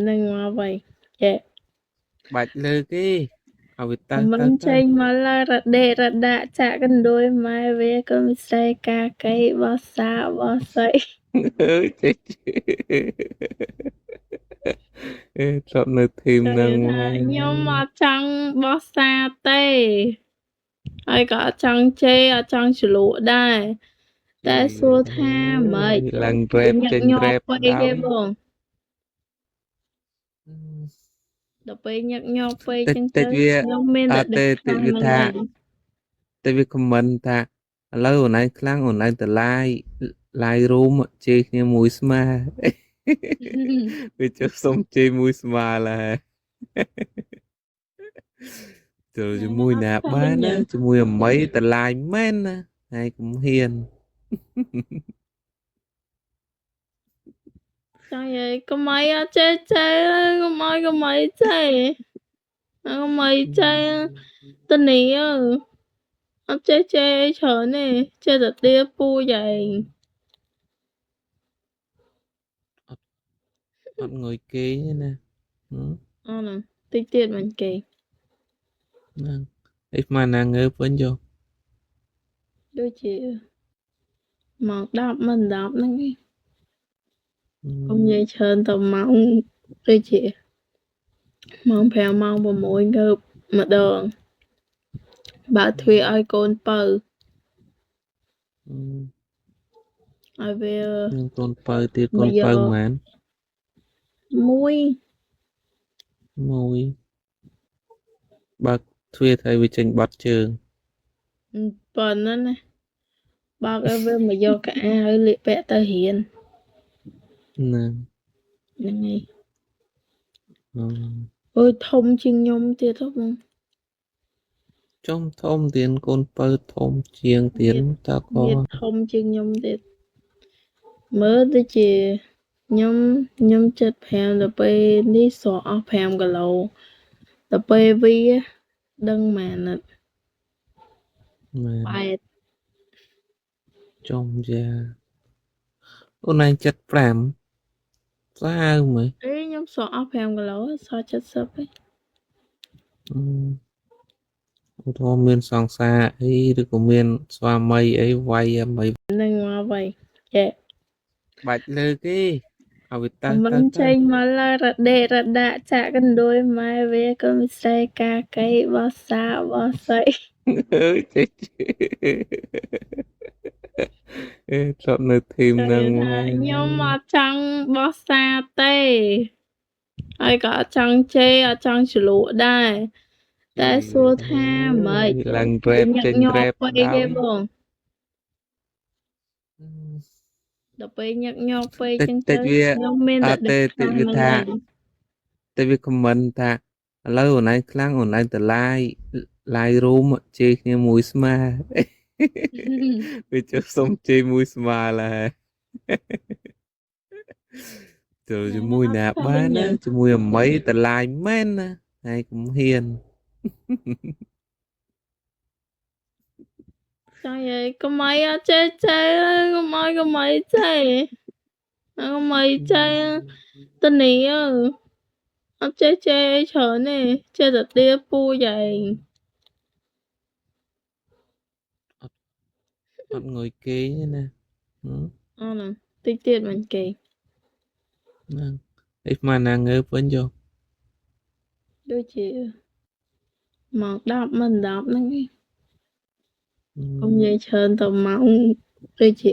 នឹងមកវិញចេះ បាច់លើកទេឲ្យវាទៅ មិនចេញមកឡើយរដេរដាក់ចាក់កណ្ដួយម៉ែវាក៏មិនស្រីកាកៃបោះសាបោះស្អី អើយចេះអេធ្លាប់នៅធីមហ្នឹងមកខ្ញុំអត់ចង់បោះសាទេហើយក៏អត់ចង់ជេរអត់ចង់ជ្រលក់ដែរតែសួរថាម៉េច ឡើងរ៉េបចេញរ៉េប ពេកទេបងដល់ពេលញឹកញាប់ពេកចឹងទៅខ្ញុំមានតែដឹកខាងហ្នឹងឯង តែវាខមមិនថាឥឡូវអូនឯងខ្លាំងអូនឯងទៅឡាយរូមជេរគ្នាមួយស្មើវាចុះសុំជេរមួយស្មើឡើយចូលជាមួយណាបានណាជាមួយអមីតឡាយមែនណាហើយកុំហ៊ានចាយហើយកុំអីអត់ចេះចេះកុំអីកុំអីចេះកុំអីចេះតនីអត់ចេះចេះច្រើនទេចេះតែទាពូចឯង អត់ងុយគេទេណាអូនតិចទៀតមិនគេ ហ្នឹងអីស្មានណាងើបវិញយក ដូចជាម៉ោង10មិន10ហ្នឹងឯងកុំនិយាយច្រើនទៅម៉ោងដូចជាម៉ោង5ម៉ោង6ងើបម្ដងបើទ្វារឲ្យកូនបើឲ្យវានឹងកូនបើទៀតកូនបើប៉ុន្មានមួយបើកទ្វារទៅវាចេញបាត់ជើងប៉ុណ្ណឹងណាបើកឲ្យវាមកយកកៅអៅឲ្យលាកពាក់ទៅរៀនហ្នឹងហ្នឹងឯងអូយធំជាងខ្ញុំទៀតហ៎បងចំធំទៀតកូនបើធំជាងទៀតតើក៏ធំជាងខ្ញុំទៀតមើលដូចជាខ្ញុំ75ដល់ពេលនេះស្រកអស់5គីឡូដល់ពេលវាដឹងម៉ានអត់8ចំយ៉ាអូនឯង75ស្អាវមើលខ្ញុំស្រកអស់5គីឡូស្រក70ឯងឧទាហរណ៍មានសង្សារអីឬក៏មានស្វាមីអីវាយអីនឹងមកវិញចេះបាច់លើកទេឲ្យវាទៅមិនចេញមកឡើយរដេរដាក់ចាក់កណ្ដួយម៉ែវាក៏មិនស្រីកាកៃបោះសាបោះស្អី អើយចេះអេធ្លាប់នៅធីមហ្នឹងមកខ្ញុំអត់ចង់បោះសាទេហើយក៏អត់ចង់ជេរអត់ចង់ជ្រលក់ដែរតែសួរថាម៉េចឡើងរ៉េបចេញរ៉េបពេកទេបងដល់ពេលញឹកញាប់ពេកចឹងទៅខ្ញុំមានតែដឹកខាងហ្នឹងឯងតែវាខមមិនថាឥឡូវអូនឯងខ្លាំងអូនឯងទៅឡាយរូមជេរគ្នាមួយស្មើវាចុះសុំជេរមួយស្មើឡើយចូលជាមួយណាបានណាជាមួយអមីតឡាយមែនណាហើយកុំហ៊ានចាយហើយកុំអីអត់ចេះចេះកុំអីកុំអីចេះកុំអីចេះតនីអត់ចេះចេះច្រើនទេចេះតែទាពូចឯងអត់ងុយគេទេណាអូនតិចទៀតមិនគេហ្នឹងអីស្មានណាងើបវិញយកដូចជាម៉ោង10មិន10ហ្នឹងឯងកុំនិយាយច្រើនទៅម៉ោងដូចជា